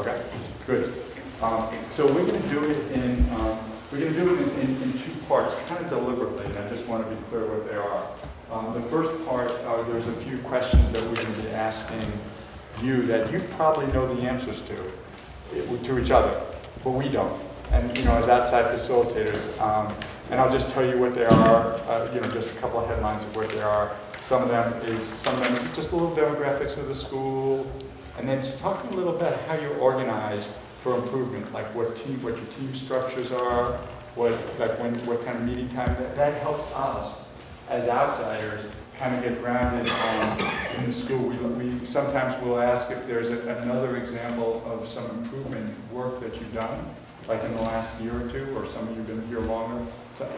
Okay, good. So we're going to do it in two parts, kind of deliberately, and I just want to be clear what they are. The first part, there's a few questions that we're going to be asking you that you probably know the answers to each other, but we don't. And as outside facilitators, and I'll just tell you what they are. Just a couple of headlines of what they are. Some of them is just a little demographics of the school, and then talking a little bit how you're organized for improvement, like what your team structures are, what kind of meeting time. That helps us as outsiders kind of get grounded in the school. We sometimes will ask if there's another example of some improvement work that you've done, like in the last year or two, or some of you have been here longer. So,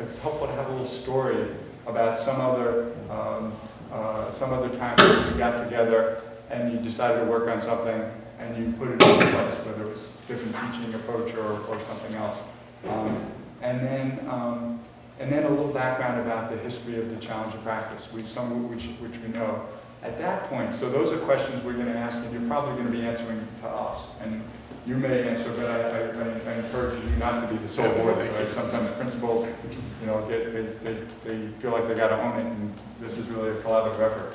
it's helpful to have a little story about some other time that you got together and you decided to work on something and you put it into place, whether it was different teaching approach or something else. And then a little background about the history of the challenge of practice, which we know. At that point, so those are questions we're going to ask, and you're probably going to be answering to us. And you may answer, but I encourage you not to be the sole voice. Right? Sometimes principals, they feel like they got to own it, and this is really a collaborative effort.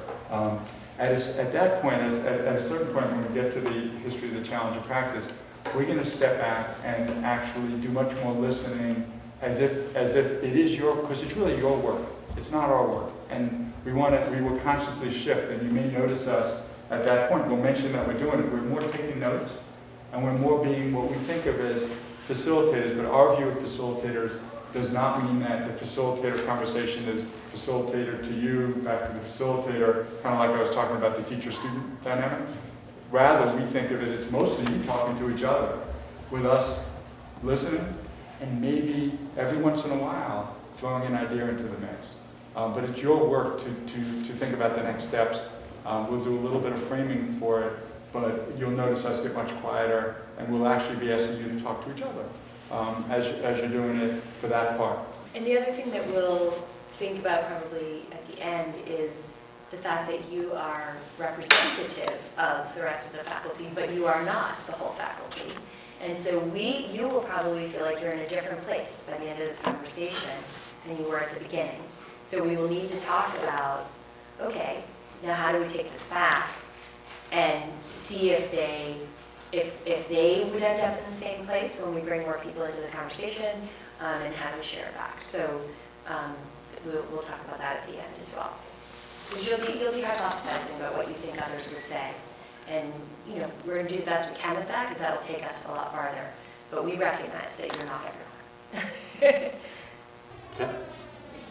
At that point, at a certain point, when we get to the history of the challenge of practice, we're going to step back and actually do much more listening, as if it is because it's really your work. It's not our work, and we will consciously shift. And you may notice us at that point. We'll mention that we're doing it. We're more taking notes, and we're more being what we think of as facilitators. But our view of facilitators does not mean that the facilitator conversation is facilitator to you, back to the facilitator, kind of like I was talking about the teacher-student dynamic. Rather, we think of it as mostly you talking to each other, with us listening, and maybe every once in a while throwing an idea into the mix. But it's your work to think about the next steps. We'll do a little bit of framing for it, but you'll notice us get much quieter, and we'll actually be asking you to talk to each other as you're doing it for that part. And the other thing that we'll think about probably at the end is the fact that you are representative of the rest of the faculty, but you are not the whole faculty. And so you will probably feel like you're in a different place by the end of this conversation than you were at the beginning. So we will need to talk about, okay, now how do we take this back and see if they would end up in the same place when we bring more people into the conversation, and how to share it back. So we'll talk about that at the end as well. Because you'll be hypothesizing about what you think others would say. And we're going to do the best we can with that, because that'll take us a lot farther. But we recognize that you're not everyone. Okay.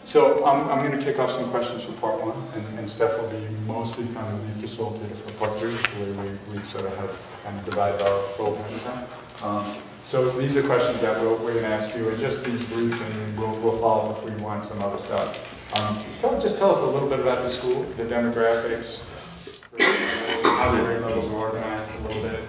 So I'm going to kick off some questions for part one, and Steph will be mostly kind of the facilitator for part two, where we sort of have kind of divided our role in time. So these are questions that we're going to ask you, and just be brief, and we'll follow up if we want some other stuff. Just tell us a little bit about the school, the demographics, how the grade levels are organized a little bit,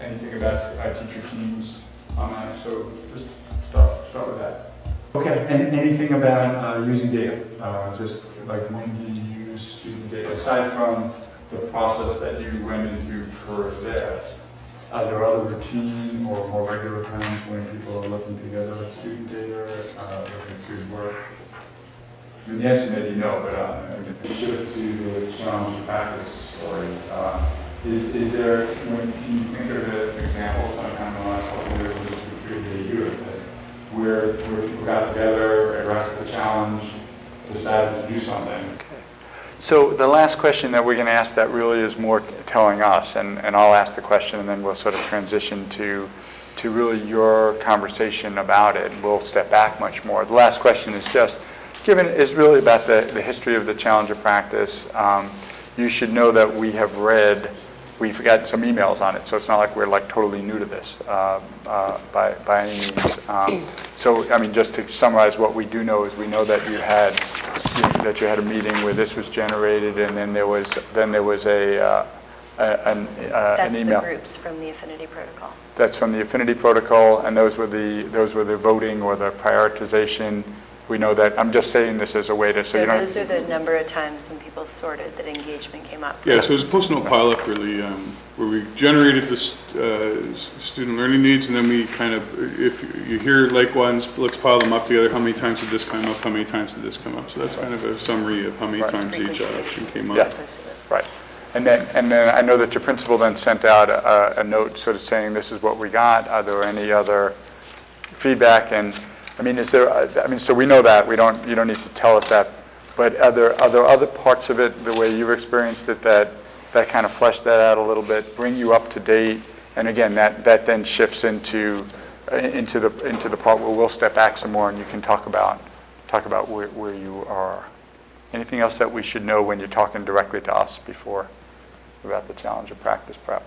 anything about teacher teams on that. So just start with that. Okay, and anything about using data, just like when you use student data, aside from the process that you went into for that, are there other routine or more regular times when people are looking together at student data, looking through work? And the answer may be no, but shift to the challenge of practice story. Is there, can you think of an example sometime in the last couple of years, a year, where people got together, addressed the challenge, decided to do something? So the last question that we're going to ask that really is more telling us, and I'll ask the question and then we'll sort of transition to really your conversation about it. We'll step back much more. The last question is is really about the history of the challenge of practice. You should know that we've got some emails on it, so it's not like we're like totally new to this by any means. So I mean, just to summarize, what we do know is we know that you had a meeting where this was generated, and then there was an email. That's the groups from the Affinity Protocol. That's from the Affinity Protocol, and those were the voting or the prioritization We know that, I'm just saying this as a way to, so you So don't. those are the number of times when people sorted that engagement came up. Yeah, so it was a post-note pileup really, where we generated the student learning needs, and then we kind of, if you hear like ones, let's pile them up together. How many times did this come up? How many times did this come up? So that's kind of a summary of how many Right. times each Frequency. action came up. Yeah. As opposed to this. Right. And then I know that your principal then sent out a note sort of saying, this is what we got. Are there any other feedback? And, I mean, is there, I mean, so we know that. You don't need to tell us that. But are there other parts of it, the way you've experienced it, that kind of flesh that out a little bit, bring you up to date? And again, that then shifts into the part where we'll step back some more and you can talk about where you are. Anything else that we should know when you're talking directly to us before about the challenge of practice prep?